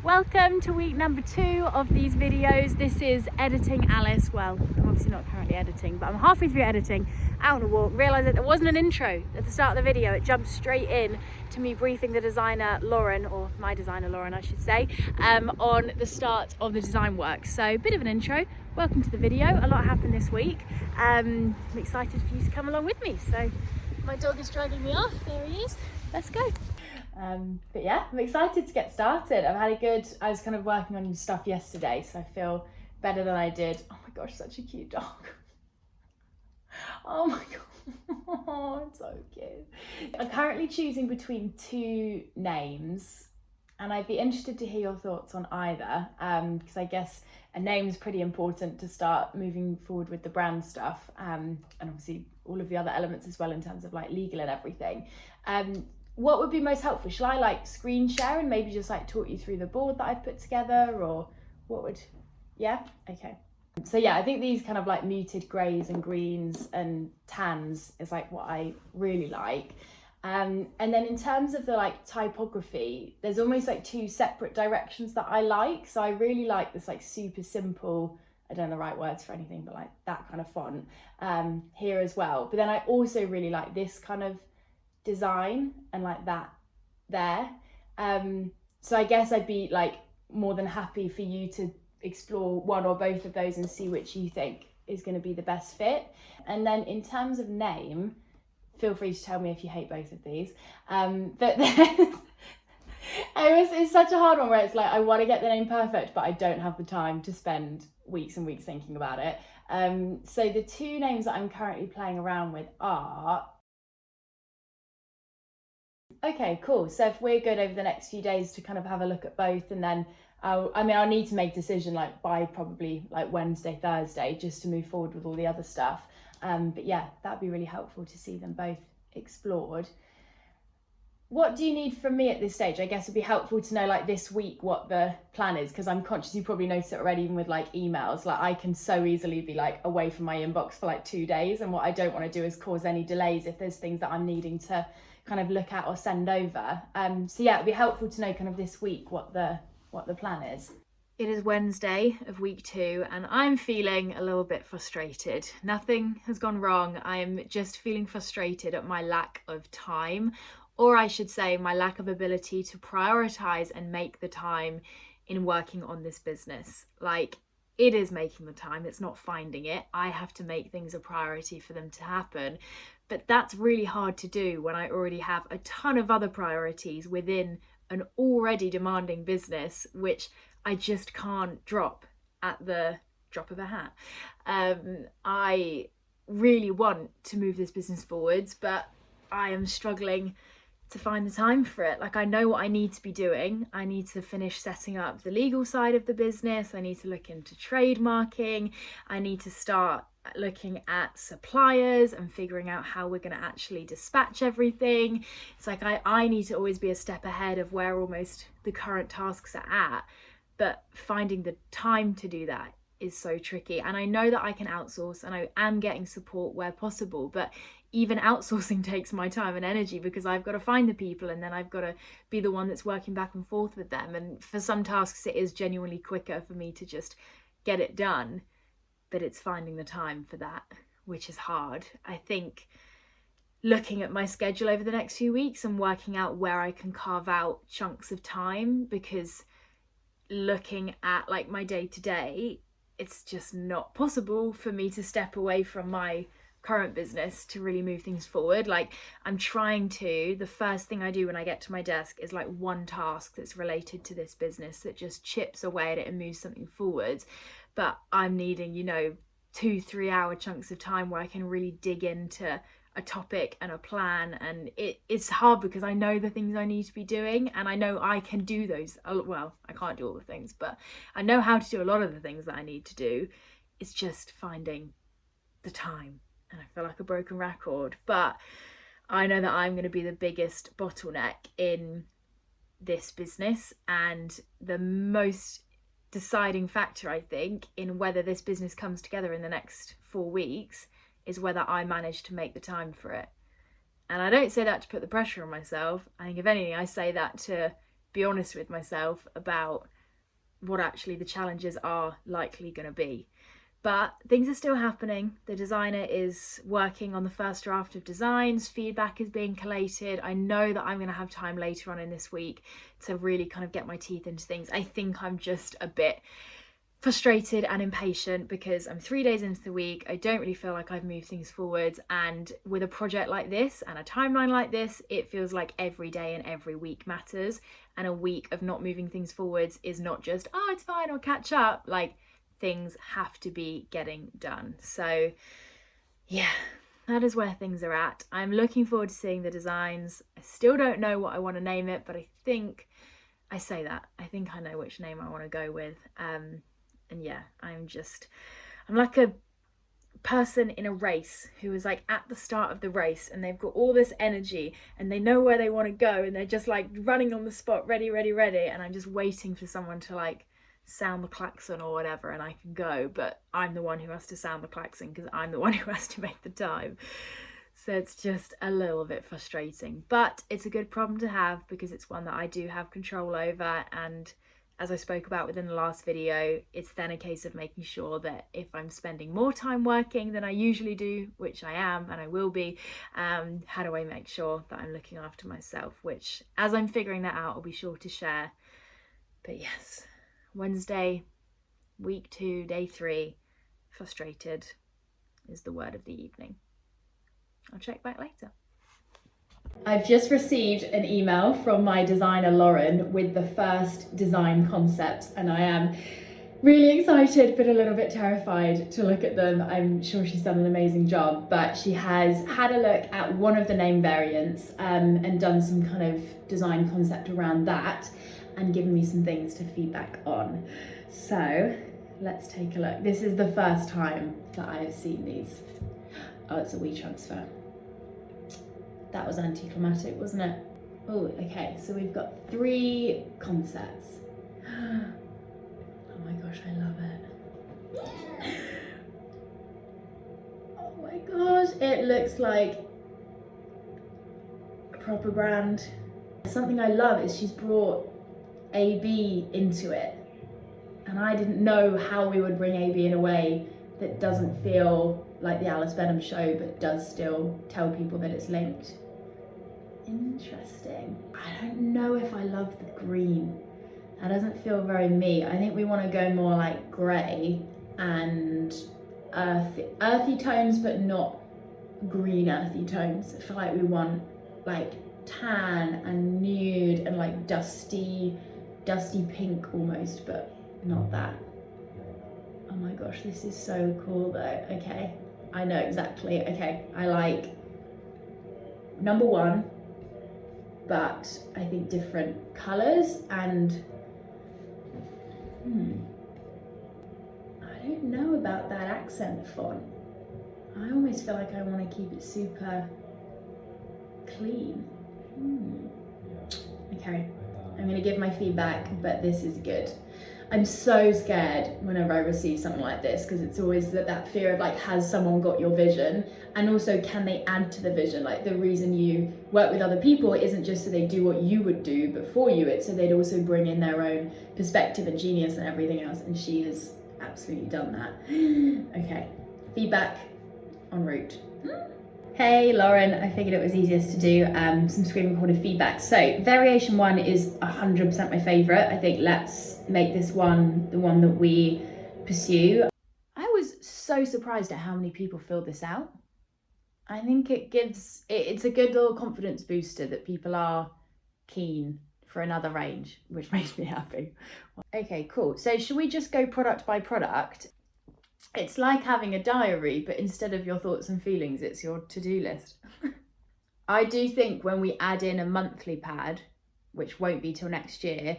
Welcome to week number 2 of these videos. This is editing Alice. Well, I'm obviously not currently editing, but I'm halfway through editing, out on a walk, realised that there wasn't an intro at the start of the video. It jumped straight in to me briefing the designer Lauren, or my designer Lauren I should say, on the start of the design work. So a bit of an intro. Welcome to the video. A lot happened this week. I'm excited for you to come along with me. So my dog is dragging me off. There he is. Let's go. But yeah, I'm excited to get started. I was kind of working on stuff yesterday, so I feel better than I did. Oh my gosh, such a cute dog. Oh my god, it's so cute. I'm currently choosing between 2 names, and I'd be interested to hear your thoughts on either, because I guess a name's pretty important to start moving forward with the brand stuff, and obviously all of the other elements as well in terms of like legal and everything. What would be most helpful? Shall I like screen share and maybe just like talk you through the board that I've put together, or what would, yeah? Okay. So yeah, I think these kind of like muted greys and greens and tans is like what I really like. And then in terms of the like typography, there's almost like 2 separate directions that I like. So I really like this like super simple, I don't know the right words for anything, but like that kind of font here as well. But then I also really like this kind of design and like that there. So I guess I'd be like more than happy for you to explore one or both of those and see which you think is going to be the best fit. And then in terms of name, feel free to tell me if you hate both of these. But then it's such a hard one where it's like I want to get the name perfect, but I don't have the time to spend weeks and weeks thinking about it. So the 2 names that I'm currently playing around with are, okay, cool. So if we're good over the next few days to kind of have a look at both, and then I'll need to make a decision like by probably like Wednesday, Thursday, just to move forward with all the other stuff. But yeah, that'd be really helpful to see them both explored. What do you need from me at this stage? I guess it'd be helpful to know like this week what the plan is, because I'm conscious you probably noticed it already, even with like emails, like I can so easily be like away from my inbox for like 2 days, and what I don't want to do is cause any delays if there's things that I'm needing to kind of look at or send over. So yeah, it'd be helpful to know kind of this week what the plan is. It is Wednesday of week 2 and I'm feeling a little bit frustrated. Nothing has gone wrong. I am just feeling frustrated at my lack of time, or I should say my lack of ability to prioritize and make the time in working on this business. Like, it is making the time, it's not finding it. I have to make things a priority for them to happen. But that's really hard to do when I already have a ton of other priorities within an already demanding business, which I just can't drop at the drop of a hat. I really want to move this business forwards, but I am struggling to find the time for it. Like, I know what I need to be doing. I need to finish setting up the legal side of the business. I need to look into trademarking. I need to start looking at suppliers and figuring out how we're going to actually dispatch everything. It's like I need to always be a step ahead of where almost the current tasks are at, but finding the time to do that is so tricky. And I know that I can outsource, and I am getting support where possible, but even outsourcing takes my time and energy, because I've got to find the people and then I've got to be the one that's working back and forth with them. And for some tasks it is genuinely quicker for me to just get it done, but it's finding the time for that, which is hard. I think looking at my schedule over the next few weeks and working out where I can carve out chunks of time, because looking at like my day to day, it's just not possible for me to step away from my current business to really move things forward. Like, I'm trying to, the first thing I do when I get to my desk is like one task that's related to this business that just chips away at it and moves something forwards. But I'm needing, 2-3 hour chunks of time where I can really dig into a topic and a plan, and it's hard because I know the things I need to be doing, and I know I can do those. Well, I can't do all the things, but I know how to do a lot of the things that I need to do. It's just finding the time, and I feel like a broken record, but I know that I'm going to be the biggest bottleneck in this business, and the most deciding factor, I think, in whether this business comes together in the next 4 weeks is whether I manage to make the time for it. And I don't say that to put the pressure on myself. I think if anything, I say that to be honest with myself about what actually the challenges are likely going to be. But things are still happening. The designer is working on the first draft of designs. Feedback is being collated. I know that I'm going to have time later on in this week to really kind of get my teeth into things. I think I'm just a bit frustrated and impatient because I'm 3 days into the week. I don't really feel like I've moved things forwards, and with a project like this and a timeline like this, it feels like every day and every week matters, and a week of not moving things forwards is not just, oh, it's fine, I'll catch up. Like, things have to be getting done. So yeah, that is where things are at. I'm looking forward to seeing the designs. I still don't know what I want to name it, but I think I know which name I want to go with. And yeah, I'm like a person in a race who is like at the start of the race, and they've got all this energy and they know where they want to go, and they're just like running on the spot, ready, and I'm just waiting for someone to like sound the klaxon or whatever, and I can go, but I'm the one who has to sound the klaxon because I'm the one who has to make the time. So it's just a little bit frustrating, but it's a good problem to have because it's one that I do have control over. And as I spoke about within the last video, it's then a case of making sure that if I'm spending more time working than I usually do, which I am and I will be, how do I make sure that I'm looking after myself? Which, as I'm figuring that out, I'll be sure to share. But yes, Wednesday, week 2, day 3, frustrated is the word of the evening. I'll check back later. I've just received an email from my designer Lauren with the first design concepts, and I am really excited but a little bit terrified to look at them. I'm sure she's done an amazing job, but she has had a look at one of the name variants and done some kind of design concept around that and given me some things to feedback on. So let's take a look. This is the first time that I have seen these. Oh, it's a WeTransfer. That was anticlimactic, wasn't it? Oh, okay, so we've got 3 concepts. Oh my gosh, I love it. Oh my gosh, it looks like a proper brand. Something I love is she's brought AB into it. And I didn't know how we would bring AB in a way that doesn't feel like the Alice Benham show, but does still tell people that it's linked. Interesting. I don't know if I love the green. That doesn't feel very me. I think we want to go more like grey and earthy tones, but not green earthy tones. I feel like we want like tan and nude and like dusty pink almost, but not that. Oh my gosh, this is so cool though. Okay, I know exactly. Okay, I like number 1, but I think different colours and I don't know about that accent font. I almost feel like I want to keep it super clean. Okay, I'm going to give my feedback, but this is good. I'm so scared whenever I receive something like this because it's always that fear of like, has someone got your vision? And also, can they add to the vision? Like, the reason you work with other people isn't just so they do what you would do, but for you, it's so they'd also bring in their own perspective and genius and everything else. And she has absolutely done that. Okay, feedback en route. Hey Lauren, I figured it was easiest to do some screen recorded feedback. So variation 1 is 100% my favourite. I think let's make this one the one that we pursue. I was so surprised at how many people filled this out. I think it's a good little confidence booster that people are keen for another range, which makes me happy. Okay, cool. So should we just go product by product? It's like having a diary, but instead of your thoughts and feelings, it's your to-do list. I do think when we add in a monthly pad, which won't be till next year,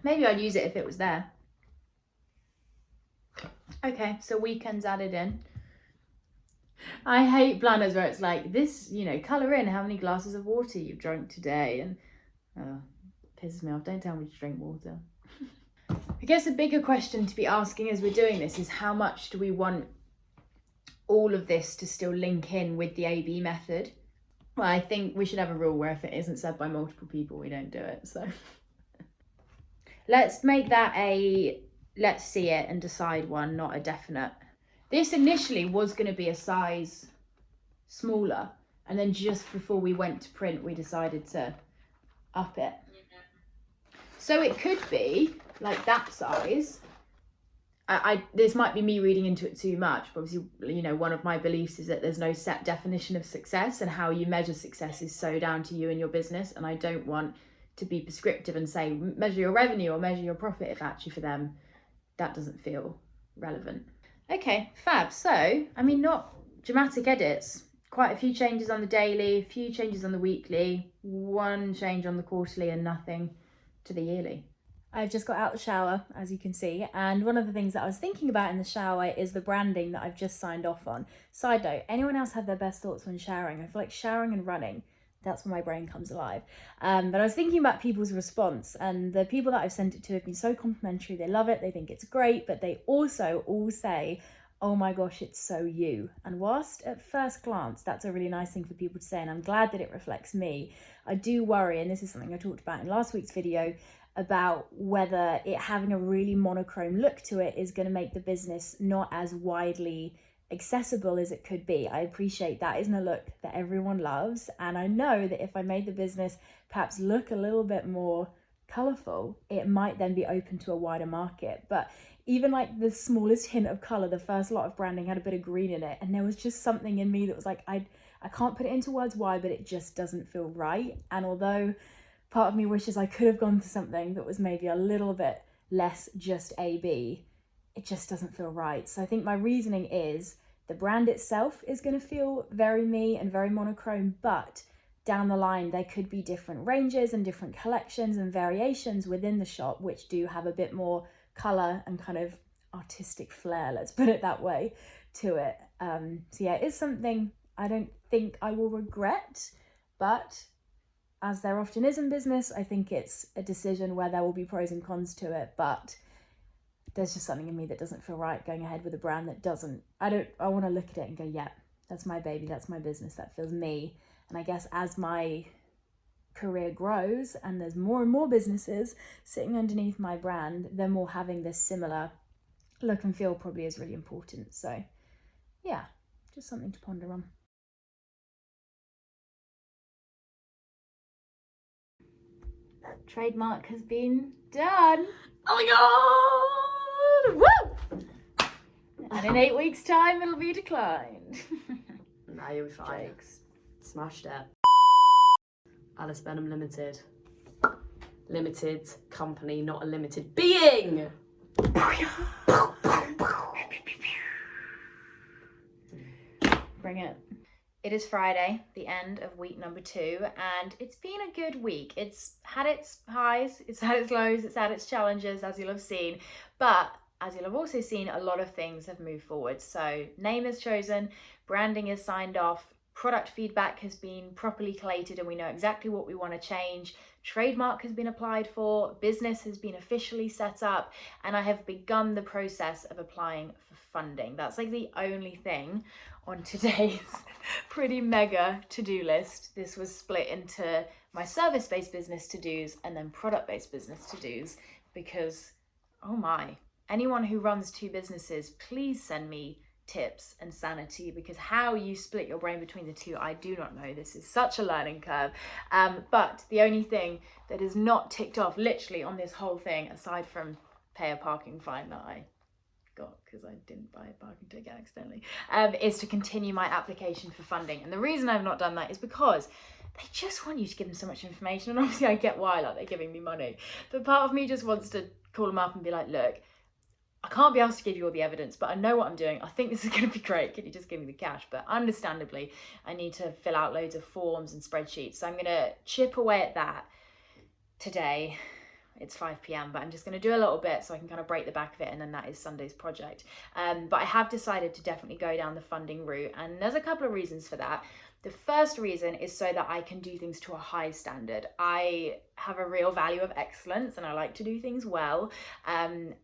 maybe I'd use it if it was there. Okay, so weekends added in. I hate planners where it's like, this, colour in how many glasses of water you've drunk today, and it pisses me off. Don't tell me to drink water. I guess a bigger question to be asking as we're doing this is, how much do we want all of this to still link in with the AB method? Well, I think we should have a rule where if it isn't said by multiple people, we don't do it. So Let's make that a let's see it and decide one, not a definite. This initially was going to be a size smaller, and then just before we went to print, we decided to up it. So it could be like that size. I this might be me reading into it too much, but obviously, you know, one of my beliefs is that there's no set definition of success, and how you measure success is so down to you and your business. And I don't want to be prescriptive and say measure your revenue or measure your profit if actually for them that doesn't feel relevant. Okay, fab. So, I mean, not dramatic edits. Quite a few changes on the daily, a few changes on the weekly, one change on the quarterly, and nothing to the yearly. I've just got out the shower, as you can see, and one of the things that I was thinking about in the shower is the branding that I've just signed off on. Side note, anyone else have their best thoughts when showering? I feel like showering and running, that's when my brain comes alive. But I was thinking about people's response, and the people that I've sent it to have been so complimentary. They love it, they think it's great, but they also all say, oh my gosh, it's so you. And whilst at first glance, that's a really nice thing for people to say, and I'm glad that it reflects me, I do worry, and this is something I talked about in last week's video, about whether it having a really monochrome look to it is going to make the business not as widely accessible as it could be. I appreciate that isn't a look that everyone loves, and I know that if I made the business perhaps look a little bit more colourful, it might then be open to a wider market. But even like the smallest hint of colour, the first lot of branding had a bit of green in it, and there was just something in me that was like, I can't put it into words why, but it just doesn't feel right. And although part of me wishes I could have gone for something that was maybe a little bit less just AB, it just doesn't feel right. So I think my reasoning is the brand itself is going to feel very me and very monochrome, but down the line there could be different ranges and different collections and variations within the shop which do have a bit more colour and kind of artistic flair, let's put it that way, to it. So yeah, it is something I don't think I will regret, but as there often is in business, I think it's a decision where there will be pros and cons to it, but there's just something in me that doesn't feel right going ahead with a brand that doesn't. I want to look at it and go, yeah, that's my baby, that's my business, that feels me. And I guess as my career grows and there's more and more businesses sitting underneath my brand, then more having this similar look and feel probably is really important. So yeah, just something to ponder on. Trademark has been done. Oh my god! Woo! And in 8 weeks' time, it'll be declined. No, you'll be fine. Jokes. Smashed it. Alice Benham Limited. Limited company, not a limited being! Bring it. It is Friday, the end of week number 2, and it's been a good week. It's had its highs, it's had its lows, it's had its challenges, as you'll have seen, but as you'll have also seen, a lot of things have moved forward. So name is chosen, branding is signed off, product feedback has been properly collated and we know exactly what we want to change, trademark has been applied for, business has been officially set up, and I have begun the process of applying for funding. That's like the only thing on today's pretty mega to-do list. This was split into my service-based business to-dos and then product-based business to-dos because, oh my, anyone who runs 2 businesses, please send me tips and sanity, because how you split your brain between the 2, I do not know. This is such a learning curve. But the only thing that is not ticked off literally on this whole thing, aside from pay a parking fine that I got because I didn't buy a parking ticket accidentally, is to continue my application for funding. And the reason I've not done that is because they just want you to give them so much information, and obviously I get why, like they're giving me money, but part of me just wants to call them up and be like, look, I can't be asked to give you all the evidence, but I know what I'm doing. I think this is going to be great. Can you just give me the cash? But understandably, I need to fill out loads of forms and spreadsheets. So I'm going to chip away at that today. It's 5 p.m, but I'm just going to do a little bit so I can kind of break the back of it, and then that is Sunday's project. But I have decided to definitely go down the funding route, and there's a couple of reasons for that. The first reason is so that I can do things to a high standard. I have a real value of excellence and I like to do things well. And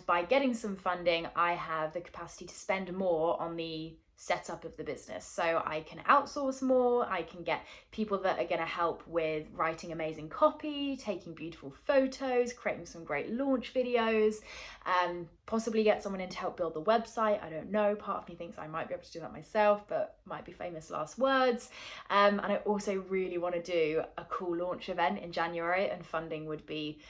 by getting some funding, I have the capacity to spend more on the setup of the business. So I can outsource more, I can get people that are going to help with writing amazing copy, taking beautiful photos, creating some great launch videos, possibly get someone in to help build the website. I don't know, part of me thinks I might be able to do that myself, but might be famous last words. And I also really want to do a cool launch event in January, and funding would be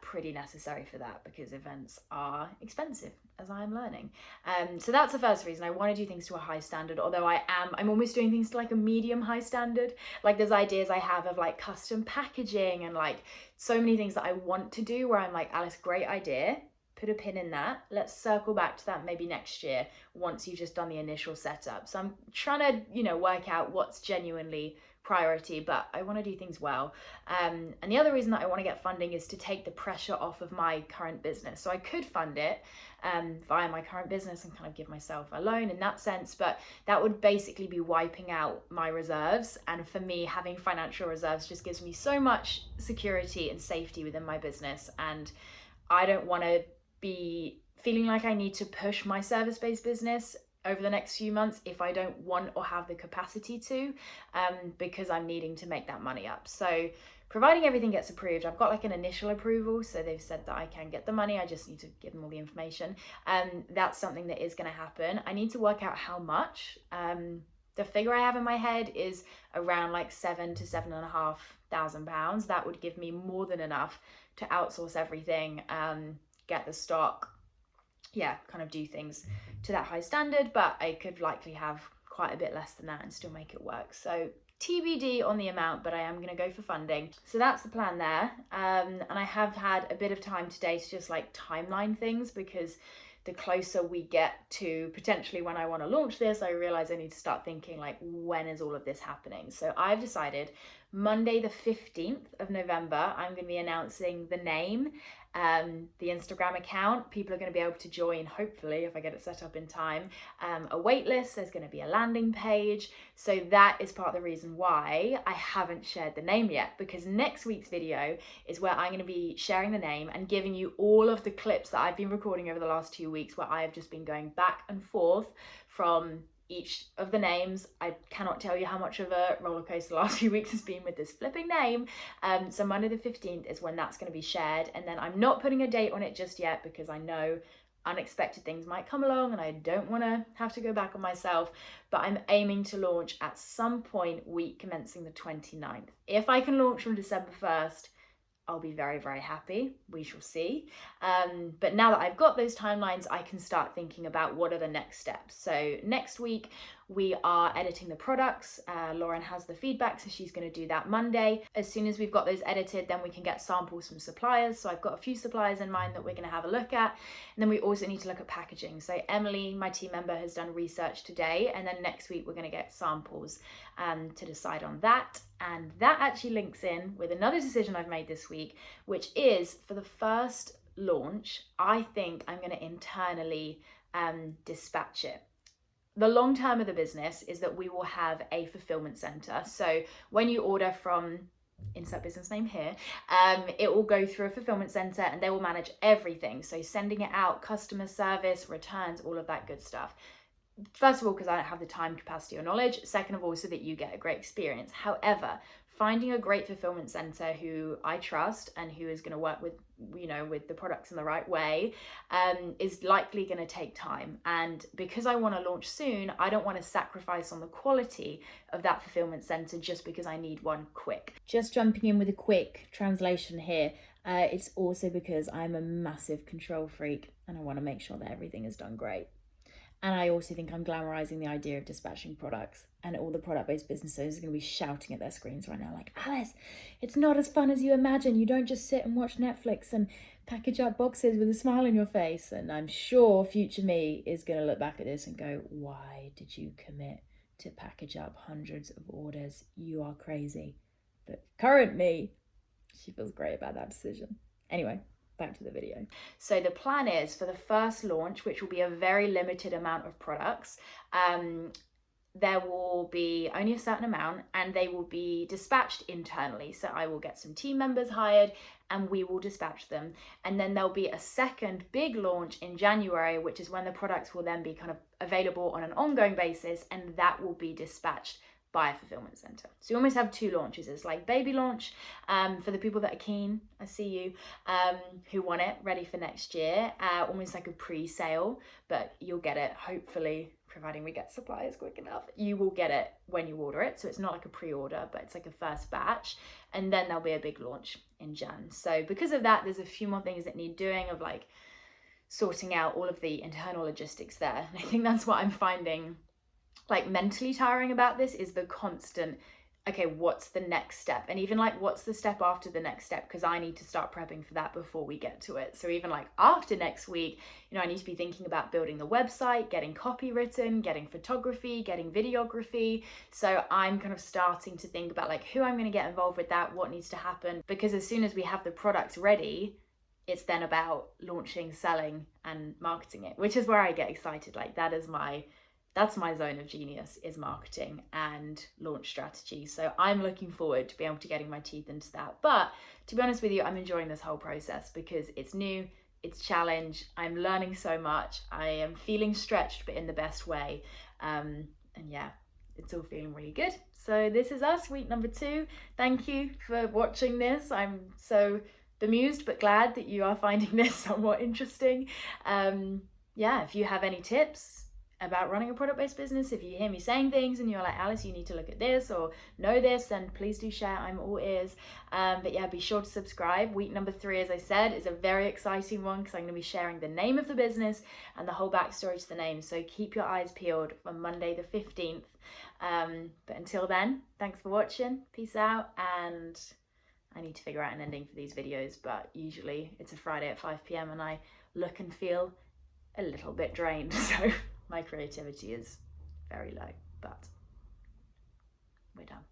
pretty necessary for that because events are expensive, as I'm learning. So that's the first reason. I want to do things to a high standard, although I'm almost doing things to like a medium high standard. Like there's ideas I have of like custom packaging and like so many things that I want to do where I'm like, Alice, great idea. Put a pin in that. Let's circle back to that maybe next year once you've just done the initial setup. So I'm trying to, work out what's genuinely priority, but I want to do things well. And the other reason that I want to get funding is to take the pressure off of my current business. So I could fund it via my current business and kind of give myself a loan in that sense, but that would basically be wiping out my reserves. And for me, having financial reserves just gives me so much security and safety within my business. And I don't want to be feeling like I need to push my service-based business over the next few months if I don't want or have the capacity to, because I'm needing to make that money up. So providing everything gets approved, I've got like an initial approval, so they've said that I can get the money, I just need to give them all the information. That's something that is going to happen. I need to work out how much. The figure I have in my head is around like £7,000 to £7,500. That would give me more than enough to outsource everything, get the stock, kind of do things to that high standard, but I could likely have quite a bit less than that and still make it work. So TBD on the amount, but I am going to go for funding. So that's the plan there. And I have had a bit of time today to just like timeline things, because the closer we get to potentially when I want to launch this, I realize I need to start thinking like, when is all of this happening? So I've decided Monday the 15th of November, I'm going to be announcing the name, the Instagram account. People are going to be able to join, hopefully, if I get it set up in time, a wait list. There's going to be a landing page. So that is part of the reason why I haven't shared the name yet, because next week's video is where I'm going to be sharing the name and giving you all of the clips that I've been recording over the last 2 weeks, where I have just been going back and forth from each of the names. I cannot tell you how much of a roller coaster the last few weeks has been with this flipping name. So Monday the 15th is when that's going to be shared, and then I'm not putting a date on it just yet because I know unexpected things might come along and I don't want to have to go back on myself, but I'm aiming to launch at some point week commencing the 29th. If I can launch from December 1st, I'll be very, very happy. We shall see. But now that I've got those timelines, I can start thinking about what are the next steps. So next week, we are editing the products. Lauren has the feedback, so she's going to do that Monday. As soon as we've got those edited, then we can get samples from suppliers. So I've got a few suppliers in mind that we're going to have a look at. And then we also need to look at packaging. So Emily, my team member, has done research today. And then next week, we're going to get samples to decide on that. And that actually links in with another decision I've made this week, which is for the first launch, I think I'm going to internally dispatch it. The long term of the business is that we will have a fulfillment center. So when you order from insert business name here, it will go through a fulfillment center and they will manage everything. So sending it out, customer service, returns, all of that good stuff. First of all, because I don't have the time, capacity, or knowledge. Second of all, so that you get a great experience. However, finding a great fulfillment center who I trust and who is going to work with, with the products in the right way, is likely going to take time. And because I want to launch soon, I don't want to sacrifice on the quality of that fulfillment center just because I need one quick. Just jumping in with a quick translation here. It's also because I'm a massive control freak and I want to make sure that everything is done great. And I also think I'm glamorizing the idea of dispatching products, and all the product-based businesses are going to be shouting at their screens right now like, Alice, it's not as fun as you imagine. You don't just sit and watch Netflix and package up boxes with a smile on your face. And I'm sure future me is going to look back at this and go, why did you commit to package up hundreds of orders? You are crazy. But current me, she feels great about that decision. Anyway, back to the video. So the plan is for the first launch, which will be a very limited amount of products, there will be only a certain amount and they will be dispatched internally. So I will get some team members hired and we will dispatch them. And then there'll be a second big launch in January, which is when the products will then be kind of available on an ongoing basis, and that will be dispatched by a fulfillment center. So you almost have 2 launches. It's like baby launch for the people that are keen, I see you, who want it ready for next year, almost like a pre-sale, but you'll get it hopefully, providing we get suppliers quick enough, you will get it when you order it. So it's not like a pre-order, but it's like a first batch, and then there'll be a big launch in Jan. So because of that, there's a few more things that need doing, of like sorting out all of the internal logistics there. And I think that's what I'm finding like mentally tiring about this, is the constant, okay, what's the next step? And even like, what's the step after the next step? Because I need to start prepping for that before we get to it. So even like after next week, you know, I need to be thinking about building the website, getting copy written, getting photography, getting videography. So I'm kind of starting to think about like who I'm going to get involved with that, what needs to happen. Because as soon as we have the products ready, it's then about launching, selling and marketing it, which is where I get excited. Like that's my zone of genius, is marketing and launch strategy. So I'm looking forward to being able to getting my teeth into that. But to be honest with you, I'm enjoying this whole process because it's new, it's challenge. I'm learning so much. I am feeling stretched, but in the best way. And yeah, it's all feeling really good. So this is us, week number 2. Thank you for watching this. I'm so bemused, but glad that you are finding this somewhat interesting. Yeah, if you have any tips about running a product-based business, if you hear me saying things and you're like, Alice, you need to look at this or know this, then please do share. I'm all ears. But yeah, be sure to subscribe. Week number 3, as I said, is a very exciting one because I'm going to be sharing the name of the business and the whole backstory to the name. So keep your eyes peeled for Monday the 15th. But until then, thanks for watching. Peace out. And I need to figure out an ending for these videos, but usually it's a Friday at 5 p.m. and I look and feel a little bit drained. So my creativity is very low, but we're done.